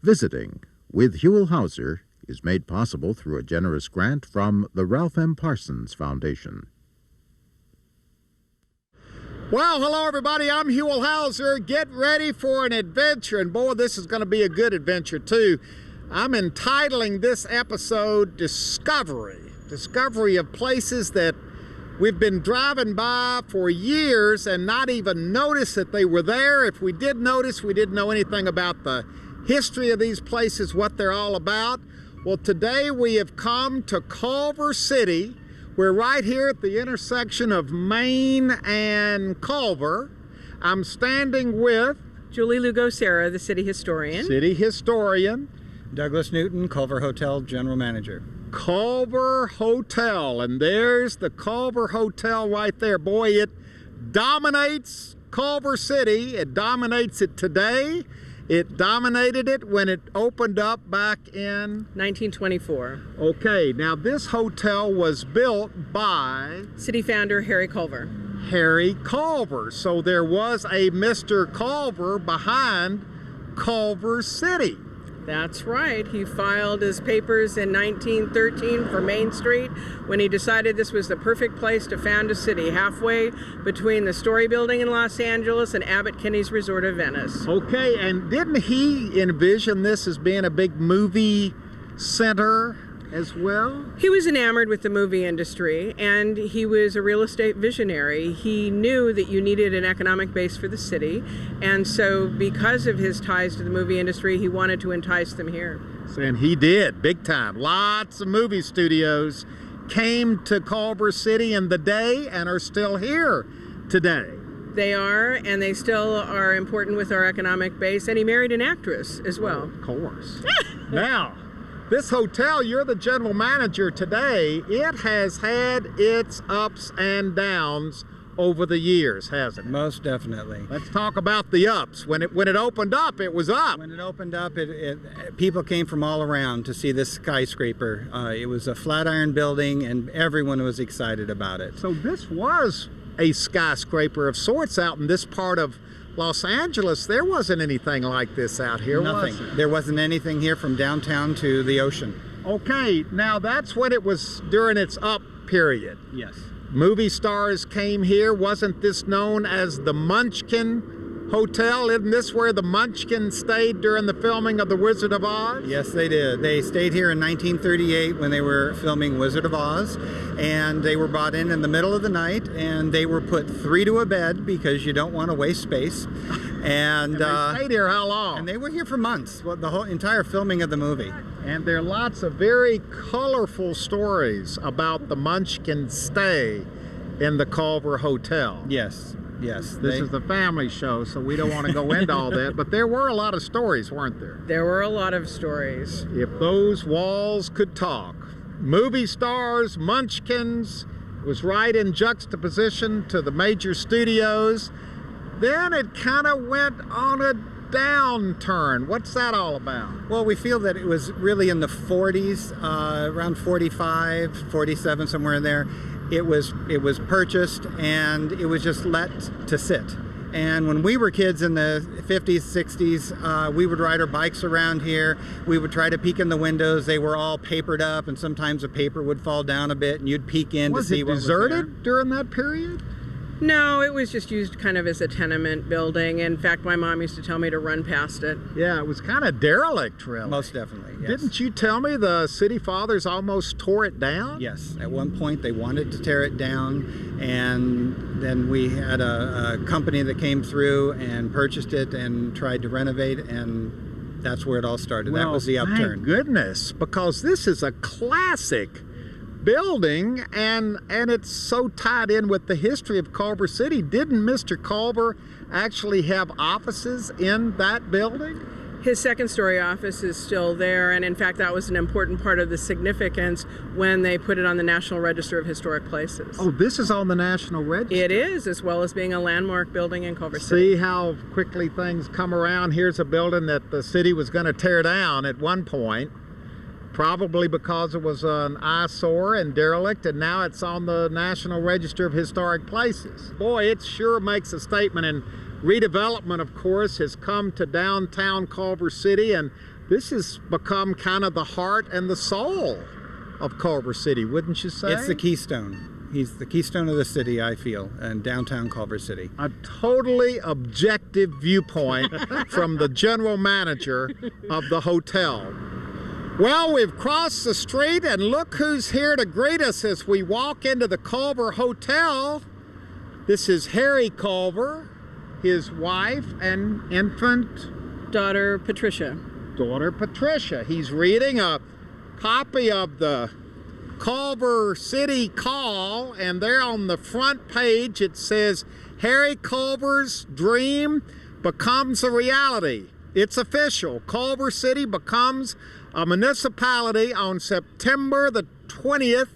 Visiting with Huell Howser is made possible through a generous grant from the Ralph M. Parsons Foundation. Well, hello everybody, I'm Huell Howser. Get ready for an adventure, and boy, this is going to be a good adventure too. I'm entitling this episode Discovery of places that we've been driving by for years and not even noticed that they were there. If we did notice, we didn't know anything about the history of these places, what they're all about. Well, today we have come to Culver City. We're right here at the intersection of Main and Culver. I'm standing with Julie Lugo-Serra, the city historian. Douglas Newton, Culver Hotel General Manager. Culver Hotel, and there's the Culver Hotel right there. Boy, it dominates Culver City. It dominates it today. It dominated it when it opened up back in 1924. Okay, now this hotel was built by City founder Harry Culver. Harry Culver. So there was a Mr. Culver behind Culver City. That's right. He filed his papers in 1913 for Main Street when he decided this was the perfect place to found a city, halfway between the Story Building in Los Angeles and Abbot Kinney's Resort of Venice. Okay, and didn't he envision this as being a big movie center as well? He was enamored with the movie industry, and he was a real estate visionary. He knew that you needed an economic base for the city, and so because of his ties to the movie industry, he wanted to entice them here. And he did, big time. Lots of movie studios came to Culver City in the day and are still here today. They are, and they still are important with our economic base, and he married an actress as well. Of course. Now, this hotel, you're the general manager today. It has had its ups and downs over the years, hasn't it? Most definitely. Let's talk about the ups. When it opened up, it was up. When it opened up, people came from all around to see this skyscraper. It was a Flatiron building, and everyone was excited about it. So this was a skyscraper of sorts out in this part of Los Angeles. There wasn't anything like this out here. Nothing. There wasn't anything here from downtown to the ocean. Okay, now that's when it was during its up period. Yes. Movie stars came here. Wasn't this known as the Munchkin Hotel? Isn't this where the Munchkins stayed during the filming of The Wizard of Oz? Yes, they did. They stayed here in 1938 when they were filming Wizard of Oz, and they were brought in the middle of the night, and they were put 3 to a bed because you don't want to waste space. And they stayed here how long? And they were here for months, the whole entire filming of the movie. And there are lots of very colorful stories about the Munchkins' stay in the Culver Hotel. Yes. Yes. This is the family show, so we don't want to go into all that, but there were a lot of stories, weren't there? There were a lot of stories. If those walls could talk. Movie stars, Munchkins, was right in juxtaposition to the major studios. Then it kind of went on a downturn. What's that all about? Well, we feel that it was really in the 40s, around 45, 47, somewhere in there. It was purchased, and it was just let to sit. And when we were kids in the 50s, 60s, we would ride our bikes around here. We would try to peek in the windows. They were all papered up, and sometimes a paper would fall down a bit, and you'd peek in to see what was there. Was it deserted during that period? No, it was just used kind of as a tenement building. In fact, my mom used to tell me to run past it. Yeah, it was kind of derelict, really. Most definitely, yes. Didn't you tell me the city fathers almost tore it down? Yes, at one point they wanted to tear it down, and then we had a company that came through and purchased it and tried to renovate, and that's where it all started. Well, that was the upturn. Thank goodness, because this is a classic building, and it's so tied in with the history of Culver City. Didn't Mr. Culver actually have offices in that building? His second-story office is still there, and in fact that was an important part of the significance when they put it on the National Register of Historic Places. Oh, this is on the National Register? It is, as well as being a landmark building in Culver City. See how quickly things come around. Here's a building that the city was going to tear down at one point, probably because it was an eyesore and derelict, and now it's on the National Register of Historic Places. Boy, it sure makes a statement in redevelopment, of course, has come to downtown Culver City, and this has become kind of the heart and the soul of Culver City, wouldn't you say? It's the keystone. He's the keystone of the city, I feel, and downtown Culver City. A totally objective viewpoint from the general manager of the hotel. Well, we've crossed the street, and look who's here to greet us as we walk into the Culver Hotel. This is Harry Culver, his wife and infant Daughter Patricia. He's reading a copy of the Culver City Call, and there on the front page it says, Harry Culver's dream becomes a reality. It's official. Culver City becomes a municipality on September the 20th,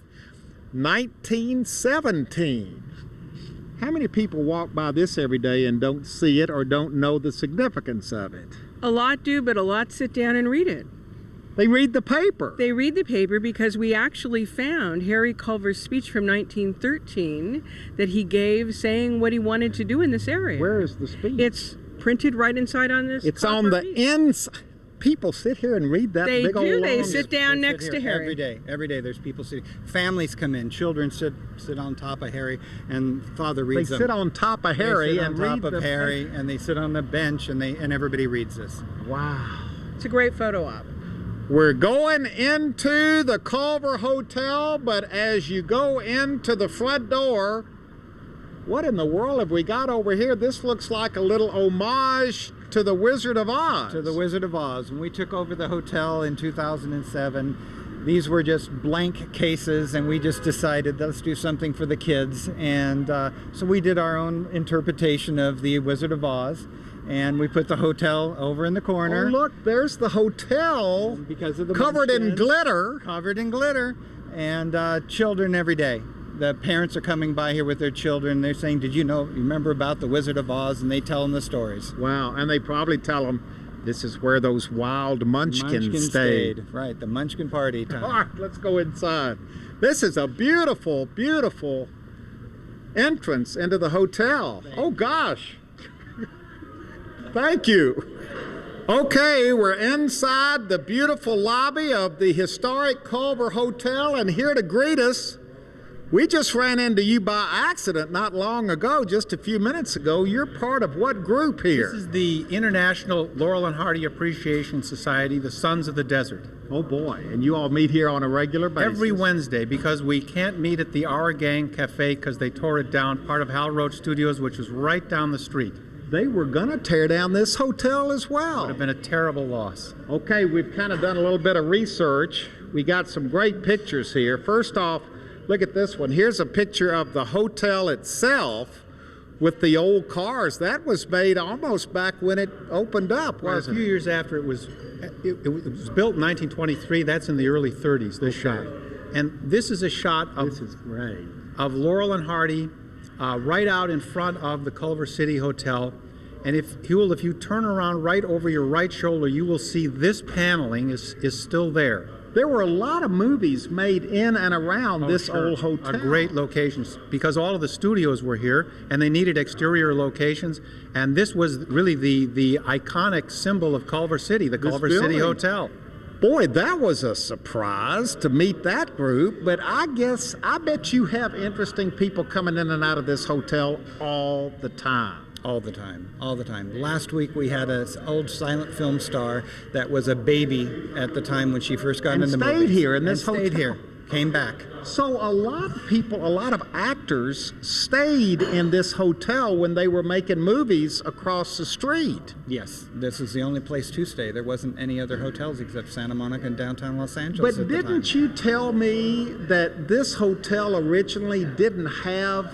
1917. How many people walk by this every day and don't see it or don't know the significance of it? A lot do, but a lot sit down and read it. They read the paper. They read the paper because we actually found Harry Culver's speech from 1913 that he gave saying what he wanted to do in this area. Where is the speech? It's printed right inside on this. It's on the inside. People sit here and read that big old long. They sit down next to Harry. Every day there's people sitting. Families come in. Children sit on top of Harry, and Father reads them. They sit on top of Harry and read the Harry, and they sit on the bench, and everybody reads this. Wow. It's a great photo op. We're going into the Culver Hotel, but as you go into the front door, what in the world have we got over here? This looks like a little homage to the Wizard of Oz. To the Wizard of Oz. When we took over the hotel in 2007, these were just blank cases, and we just decided, let's do something for the kids. And so we did our own interpretation of the Wizard of Oz. And we put the hotel over in the corner. Oh, look, there's the hotel because of the covered in glitter. Covered in glitter. And children every day. The parents are coming by here with their children. They're saying, did you remember about the Wizard of Oz? And they tell them the stories. Wow, and they probably tell them, this is where those wild munchkins stayed. Right, the munchkin party time. All right, let's go inside. This is a beautiful, beautiful entrance into the hotel. Oh, gosh. Thank you. Okay, we're inside the beautiful lobby of the historic Culver Hotel, and here to greet us, we just ran into you by accident not long ago, just a few minutes ago. You're part of what group here? This is the International Laurel and Hardy Appreciation Society, the Sons of the Desert. Oh boy, and you all meet here on a regular basis? Every Wednesday, because we can't meet at the Our Gang Cafe because they tore it down, part of Hal Roach Studios, which was right down the street. They were going to tear down this hotel as well. It would have been a terrible loss. Okay, we've kind of done a little bit of research. We got some great pictures here. First off, look at this one. Here's a picture of the hotel itself with the old cars. That was made almost back when it opened up, wasn't it? A few years after it was built in 1923. That's in the early 30s, this shot. And this is a shot of, this is great, of Laurel and Hardy right out in front of the Culver City Hotel. And if you turn around right over your right shoulder, you will see this paneling is still there. There were a lot of movies made in and around this old hotel. A great locations, because all of the studios were here and they needed exterior locations, and this was really the iconic symbol of Culver City, the Culver City Hotel. Boy, that was a surprise to meet that group, but I bet you have interesting people coming in and out of this hotel all the time. All the time, all the time. Last week we had an old silent film star that was a baby at the time when she first got into the movie. And stayed here in this hotel. Stayed here, came back. So a lot of people, a lot of actors stayed in this hotel when they were making movies across the street. Yes, this is the only place to stay. There wasn't any other hotels except Santa Monica and downtown Los Angeles But didn't you tell me that this hotel originally didn't have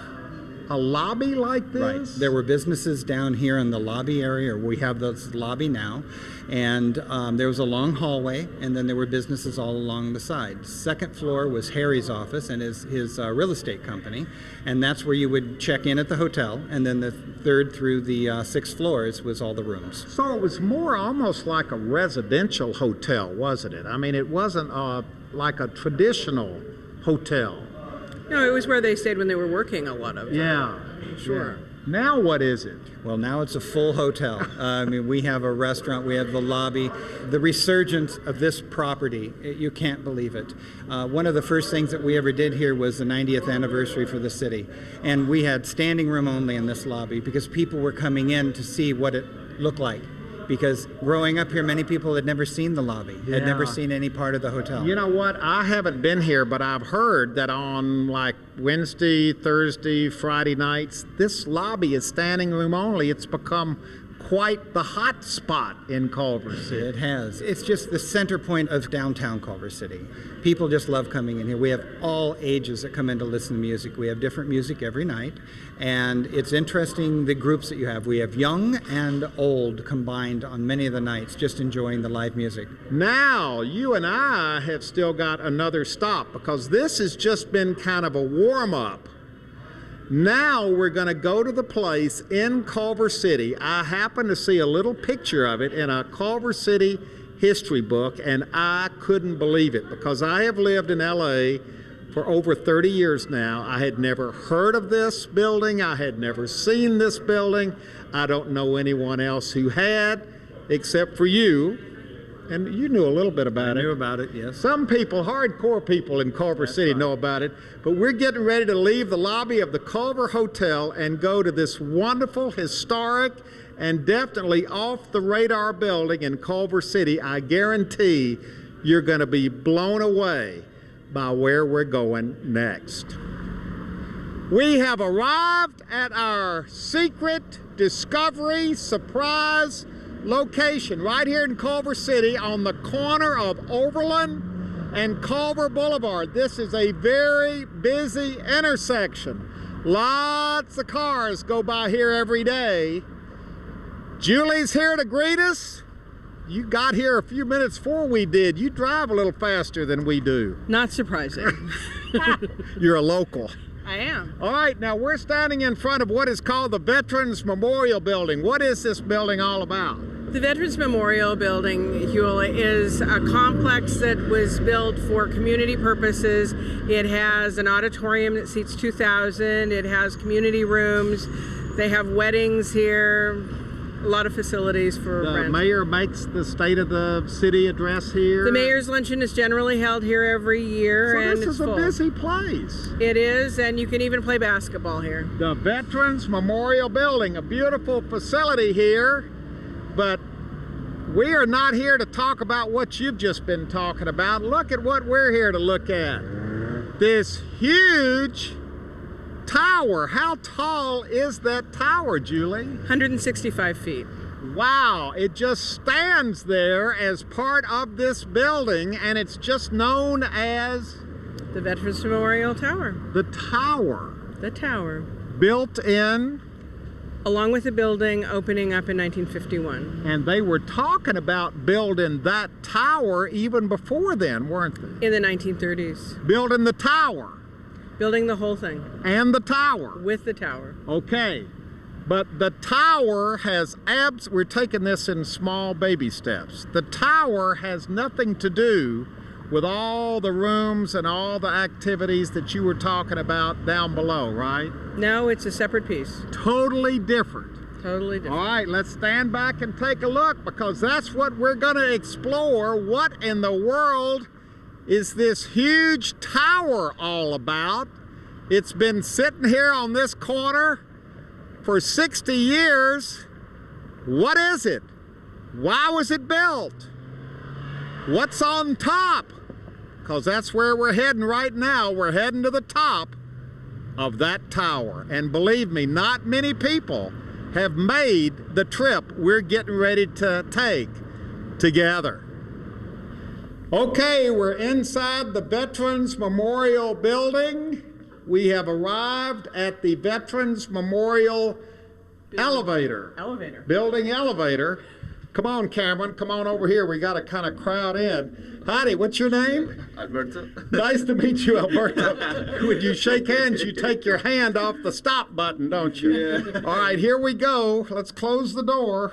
a lobby like this? Right. There were businesses down here in the lobby area. We have this lobby now. And there was a long hallway, and then there were businesses all along the side. Second floor was Harry's office and his real estate company. And that's where you would check in at the hotel. And then the third through the sixth floors was all the rooms. So it was more almost like a residential hotel, wasn't it? I mean, it wasn't like a traditional hotel. No, it was where they stayed when they were working, a lot of it. Yeah, sure. Yeah. Now what is it? Well, now it's a full hotel. I mean, we have a restaurant, we have the lobby. The resurgence of this property, you can't believe it. One of the first things that we ever did here was the 90th anniversary for the city. And we had standing room only in this lobby because people were coming in to see what it looked like. Because growing up here, many people had never seen the lobby, had never seen any part of the hotel. You know what? I haven't been here, but I've heard that on like Wednesday, Thursday, Friday nights, this lobby is standing room only. It's become quite the hot spot in Culver City. It has. It's just the center point of downtown Culver City. People just love coming in here. We have all ages that come in to listen to music. We have different music every night, and it's interesting the groups that you have. We have young and old combined on many of the nights, just enjoying the live music. Now, you and I have still got another stop because this has just been kind of a warm-up. Now we're going to go to the place in Culver City. I happened to see a little picture of it in a Culver City history book, and I couldn't believe it because I have lived in L.A. for over 30 years now. I had never heard of this building. I had never seen this building. I don't know anyone else who had, except for you. And you knew a little bit about it. I knew about it, yes. Some people, hardcore people in Culver City know about it, but we're getting ready to leave the lobby of the Culver Hotel and go to this wonderful, historic, and definitely off the radar building in Culver City. I guarantee you're going to be blown away by where we're going next. We have arrived at our secret discovery surprise location right here in Culver City on the corner of Overland and Culver Boulevard. This is a very busy intersection. Lots of cars go by here every day. Julie's here to greet us. You got here a few minutes before we did. You drive a little faster than we do. Not surprising. You're a local. I am. All right, now we're standing in front of what is called the Veterans Memorial Building. What is this building all about? The Veterans Memorial Building, Huell, is a complex that was built for community purposes. It has an auditorium that seats 2,000. It has community rooms. They have weddings here. A lot of facilities for The rent. mayor makes the State of the City address here. The mayor's luncheon is generally held here every year, So and this it's is a full. busy place. It is, and you can even play basketball here. The Veterans Memorial Building, a beautiful facility here, but we are not here to talk about what you've just been talking about. Look at what we're here to look at. This huge tower. How tall is that tower, Julie? 165 feet. Wow, it just stands there as part of this building, and it's just known as The Veterans Memorial Tower. the tower. The tower. Built in, Along with the building opening up in 1951. and they were talking about building that tower even before then, weren't they? In the 1930s. Building the tower Building the whole thing and the tower. with the tower. Okay, but the tower has we're taking this in small baby steps. The tower has nothing to do with all the rooms and all the activities that you were talking about down below, right? No, it's a separate piece. Totally different. Totally All different. right, let's stand back and take a look because that's what we're going to explore. What in the world is this huge tower all about? It's been sitting here on this corner for 60 years. What is it? Why was it built? What's on top? Because that's where we're heading right now. We're heading to the top of that tower. And believe me, not many people have made the trip we're getting ready to take together. Okay, we're inside the Veterans Memorial Building. We have arrived at the Veterans Memorial Elevator. Building elevator. Come on, Cameron. Come on over here. We got to kind of crowd in. Howdy, what's your name? Alberto. Nice to meet you, Alberto. When you shake hands, you take your hand off the stop button, don't you? Yeah. All right, here we go. Let's close the door.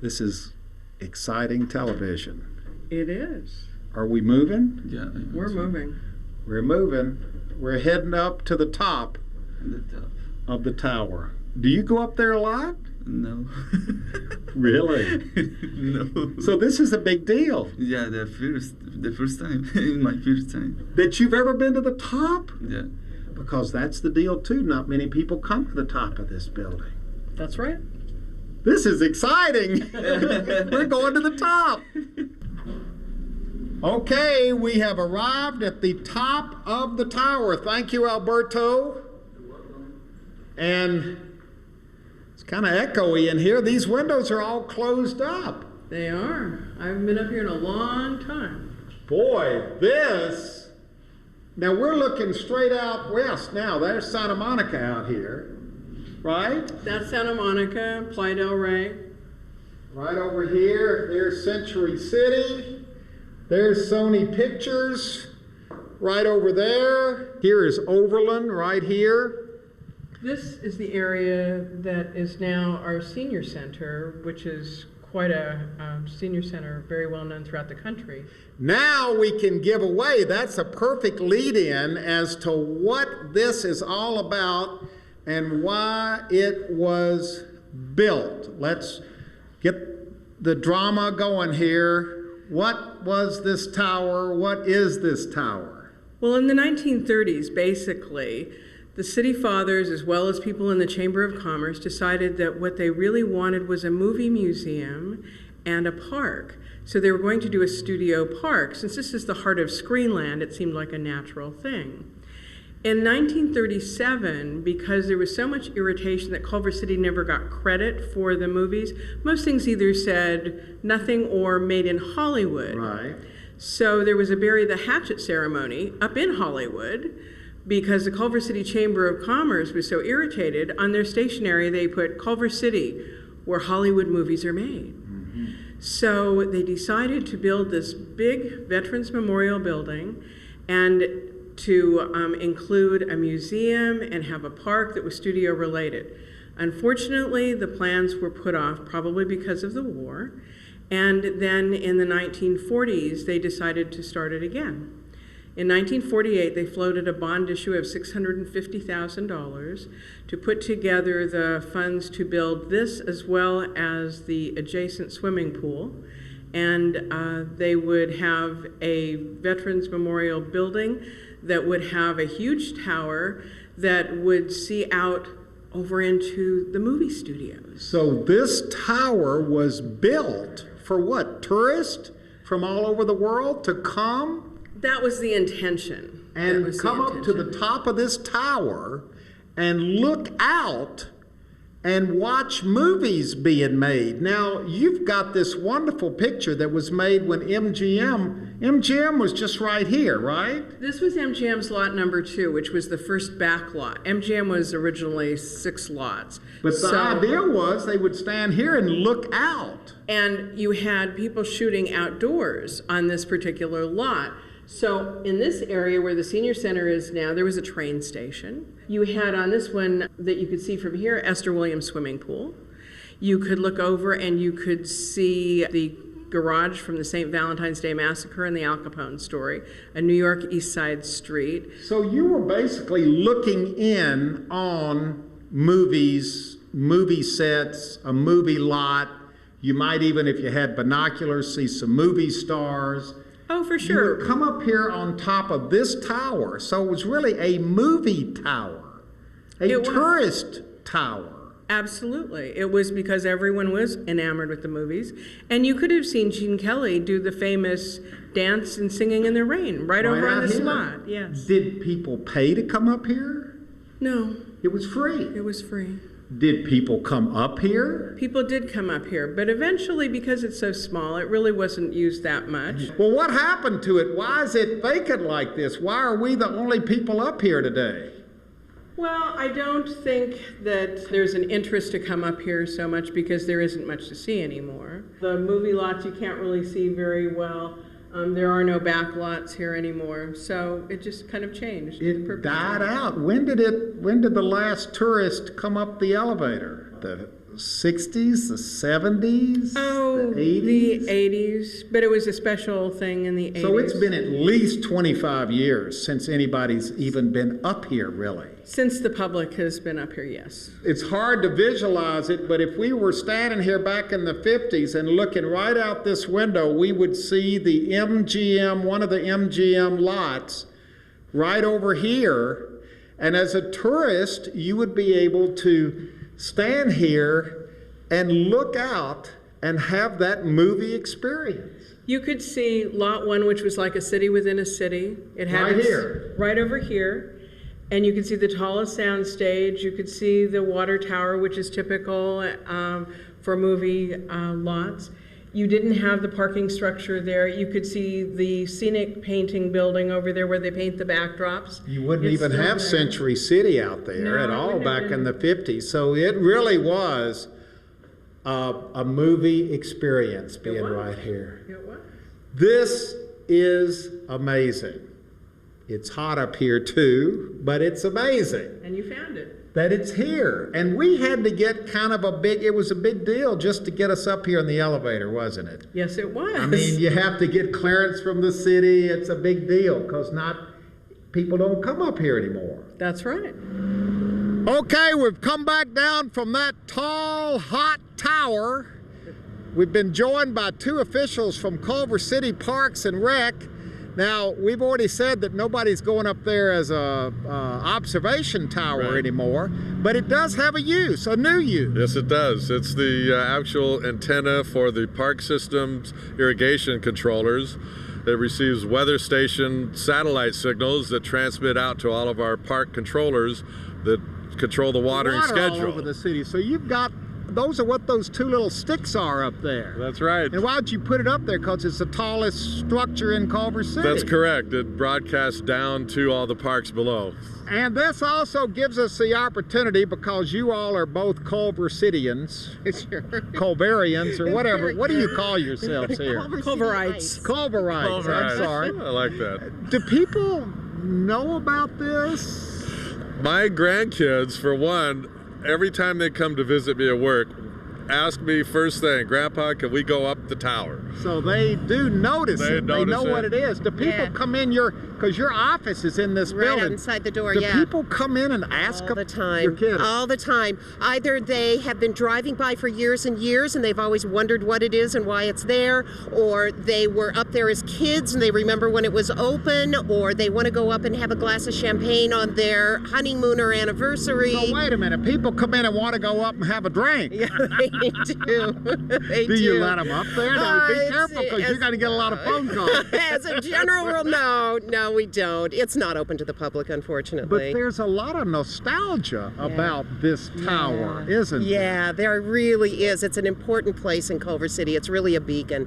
This is exciting television. It is. Are we moving? Yeah. We're moving. We're moving. We're heading up to the top of the tower. Do you go up there a lot? No. Really? No. So this is a big deal. Yeah, the first time, in my first time. That you've ever been to the top? Yeah. Because that's the deal too. Not many people come to the top of this building. That's right. This is exciting. We're going to the top. Okay, we have arrived at the top of the tower. Thank you, Alberto. And it's kind of echoey in here. These windows are all closed up. They are. I haven't been up here in a long time. Boy, this. Now we're looking straight out west now. There's Santa Monica out here, right? That's Santa Monica, Playa del Rey. Right over here, there's Century City. There's Sony Pictures. Right over there. Here is Overland right here. This is the area that is now our senior center, which is quite a senior center, very well known throughout the country. Now we can give away, that's a perfect lead-in as to what this is all about and why it was built. Let's get the drama going here. What was this tower? What is this tower? Well, in the 1930s, basically, the city fathers, as well as people in the Chamber of Commerce, decided that what they really wanted was a movie museum and a park. So they were going to do a studio park. Since this is the Heart of Screenland, it seemed like a natural thing. In 1937, because there was so much irritation that Culver City never got credit for the movies, most things either said nothing or made in Hollywood. Right. So there was a bury the hatchet ceremony up in Hollywood, because the Culver City Chamber of Commerce was so irritated. On their stationery, they put Culver City, where Hollywood movies are made. Mm-hmm. So they decided to build this big Veterans Memorial Building and to include a museum and have a park that was studio related. Unfortunately, the plans were put off, probably because of the war. And then in the 1940s, they decided to start it again. In 1948, they floated a bond issue of $650,000 to put together the funds to build this as well as the adjacent swimming pool. And they would have a Veterans Memorial Building that would have a huge tower that would see out over into the movie studios. So this tower was built for what? Tourists from all over the world to come? That was the intention. And come up to the top of this tower and look out and watch movies being made. Now, you've got this wonderful picture that was made when MGM was just right here, right? This was MGM's lot number 2, which was the first back lot. MGM was originally 6 lots. But the idea was they would stand here and look out. And you had people shooting outdoors on this particular lot. So in this area where the senior center is now, there was a train station. You had on this one that you could see from here, Esther Williams swimming pool. You could look over and you could see the garage from the St. Valentine's Day Massacre and the Al Capone story, a New York East Side street. So you were basically looking in on movies, movie sets, a movie lot. You might even, if you had binoculars, see some movie stars. Oh, for sure. You would come up here on top of this tower. So it was really a movie tower, a tourist tower. Absolutely. It was because everyone was enamored with the movies. And you could have seen Gene Kelly do the famous dance and singing in the rain right over on this lot. Yes. Did people pay to come up here? No. It was free. It was free. Did people come up here? People did come up here, but eventually, because it's so small, it really wasn't used that much. Well, what happened to it? Why is it vacant like this? Why are we the only people up here today? Well, I don't think that there's an interest to come up here so much because there isn't much to see anymore. The movie lots you can't really see very well. There are no back lots here anymore, so it just kind of changed. It died out. When did the last tourist come up the elevator? the 60s, the 70s, Oh, the 80s? the 80s, but it was a special thing in the 80s. So it's been at least 25 years since anybody's even been up here, really. Since the public has been up here, yes. It's hard to visualize it, but if we were standing here back in the 50s and looking right out this window, we would see the MGM, one of the MGM lots, right over here. And as a tourist, you would be able to stand here and look out and have that movie experience. You could see Lot 1, which was like a city within a city. It had Right here. Right over here. And you could see the tallest sound stage. You could see the water tower, which is typical for movie lots. You didn't have the parking structure there. You could see the scenic painting building over there where they paint the backdrops. You wouldn't It's even still have there. Century City out there No, at it all wouldn't have back in been. the 50s. So it really was a movie experience being was. right here. It was. This is amazing. It's hot up here too, but it's amazing And you found it. that it's here. And we had to get kind of it was a big deal just to get us up here in the elevator, wasn't it? Yes, it was. I mean, you have to get clearance from the city. It's a big deal because people don't come up here anymore. That's right. Okay, we've come back down from that tall, hot tower. We've been joined by two officials from Culver City Parks and Rec. Now, we've already said that nobody's going up there as a observation tower anymore, but it does have a use, a new use. Yes, it does. It's the actual antenna for the park system's irrigation controllers. It receives weather station satellite signals that transmit out to all of our park controllers that control the watering Water schedule. all over the city. So you've got, those are what those two little sticks are up there. That's right. And why'd you put it up there? Because it's the tallest structure in Culver City. That's correct. It broadcasts down to all the parks below. And this also gives us the opportunity, because you all are both Culver Cityans, Culverians, or whatever. What do you call yourselves here? Culverites. Culverites. I'm sorry. I like that. Do people know about this? My grandkids, for one, every time they come to visit me at work, ask me first thing, Grandpa, can we go up the tower? So they do notice They it. They notice know what it. it is. Do people come in because your office is in this Right building. outside the door, Do yeah. people come in and ask All the your time. kids? All the time. Either they have been driving by for years and years and they've always wondered what it is and why it's there, or they were up there as kids and they remember when it was open, or they want to go up and have a glass of champagne on their honeymoon or anniversary. So wait a minute. People come in and want to go up and have a drink. Yeah, they do. They Do you let them up there? No, be it's- careful, because you're going to get a lot of phone calls. As a general rule, no, we don't. It's not open to the public, unfortunately. But there's a lot of nostalgia about this tower, isn't there? Yeah, there really is. It's an important place in Culver City. It's really a beacon.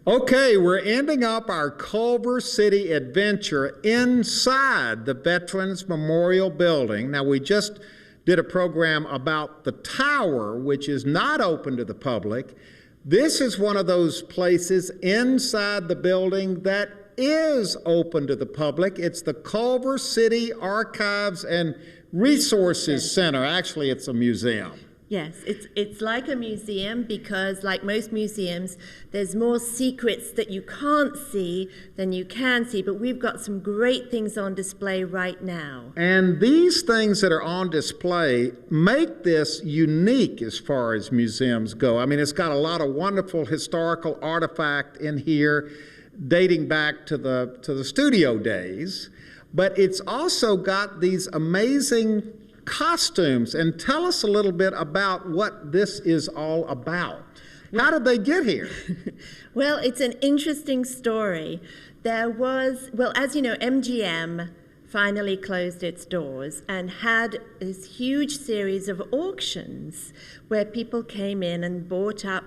Okay, we're ending up our Culver City adventure inside the Veterans Memorial Building. Now, we just did a program about the tower, which is not open to the public. This is one of those places inside the building that is open to the public. It's the Culver City Archives and Resources Center. Actually, it's a museum. Yes, it's like a museum because, like most museums, there's more secrets that you can't see than you can see, but we've got some great things on display right now. And these things that are on display make this unique as far as museums go. I mean, it's got a lot of wonderful historical artifact in here dating back to the studio days, but it's also got these amazing costumes. And tell us a little bit about what this is all about. How did they get here? Well, it's an interesting story. There was, well, as you know, MGM finally closed its doors and had this huge series of auctions where people came in and bought up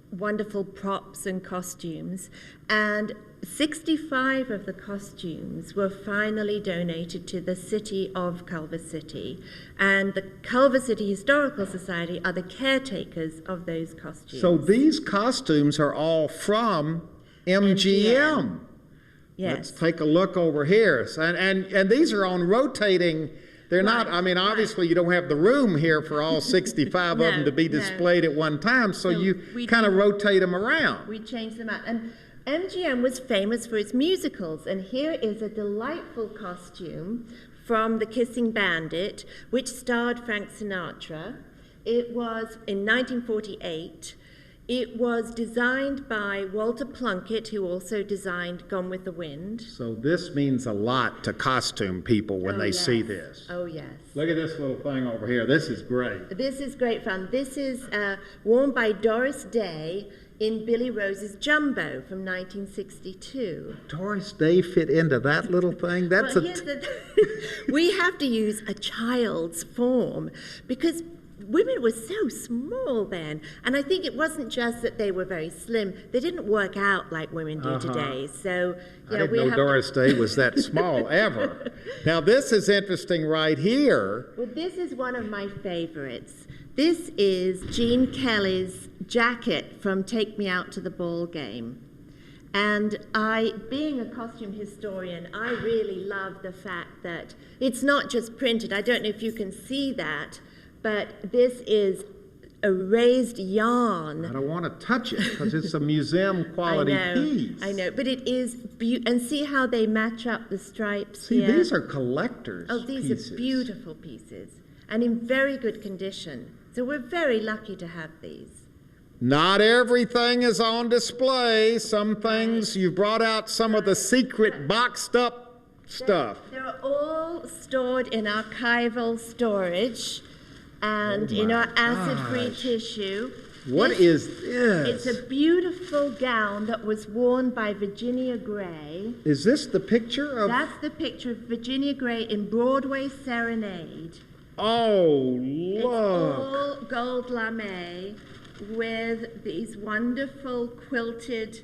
wonderful props and costumes, and 65 of the costumes were finally donated to the city of Culver City, and the Culver City Historical Society are the caretakers of those costumes. So these costumes are all from MGM. Yes. Let's take a look over here. And these are on rotating They're not, I mean, obviously you don't have the room here for all 65 of them to be displayed at one time, so you kind of rotate them around. We change them out. And MGM was famous for its musicals, and here is a delightful costume from The Kissing Bandit, which starred Frank Sinatra. It was in 1948. It was designed by Walter Plunkett, who also designed Gone with the Wind. So this means a lot to costume people when they see this. Oh, yes. Look at this little thing over here. This is great. This is great fun. This is worn by Doris Day in Billy Rose's Jumbo from 1962. Doris Day fit into that little thing? That's we have to use a child's form because women were so small then, and I think it wasn't just that they were very slim. They didn't work out like women do today. So I didn't know Doris Day was that small ever. Now this is interesting right here. Well, this is one of my favorites. This is Gene Kelly's jacket from Take Me Out to the Ball Game. And being a costume historian, I really love the fact that it's not just printed. I don't know if you can see that, but this is a raised yarn. I don't want to touch it because it's a museum quality piece. I know, but it is beautiful. And see how they match up the stripes here? See, these are collector's pieces. Oh, these are beautiful pieces and in very good condition. So we're very lucky to have these. Not everything is on display. Some things, you brought out some of the secret boxed up stuff. They're all stored in archival storage and in our acid-free tissue. What is this? It's a beautiful gown that was worn by Virginia Gray. Is this the picture of? That's the picture of Virginia Gray in Broadway Serenade. Oh, look. It's all gold lame with these wonderful quilted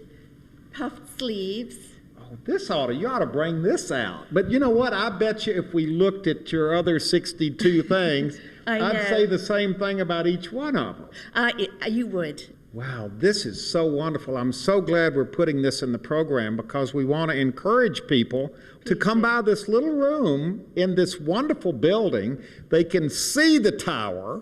puffed sleeves. Oh, you ought to bring this out. But you know what? I bet you if we looked at your other 62 things, I'd say the same thing about each one of them. You would. Wow, this is so wonderful. I'm so glad we're putting this in the program because we want to encourage people to come by this little room in this wonderful building. They can see the tower.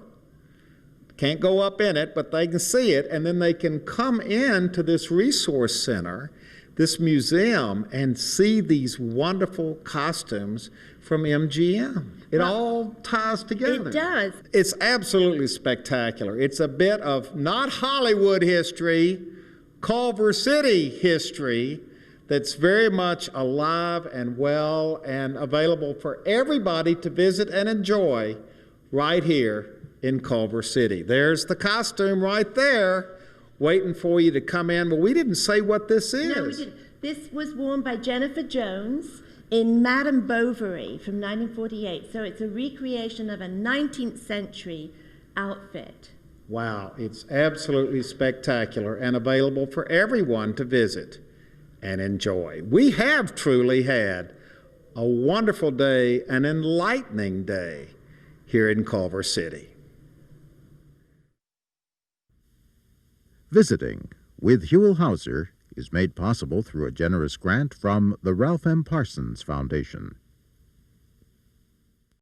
Can't go up in it, but they can see it, and then they can come into this resource center, this museum, and see these wonderful costumes from MGM. It all ties together. It does. It's absolutely spectacular. It's a bit of not Hollywood history, Culver City history that's very much alive and well and available for everybody to visit and enjoy right here in Culver City. There's the costume right there waiting for you to come in. But we didn't say what this is. No, we didn't. This was worn by Jennifer Jones in Madame Bovary from 1948. So it's a recreation of a 19th century outfit. Wow, it's absolutely spectacular and available for everyone to visit and enjoy. We have truly had a wonderful day, an enlightening day here in Culver City. Visiting with Huell Howser is made possible through a generous grant from the Ralph M. Parsons Foundation.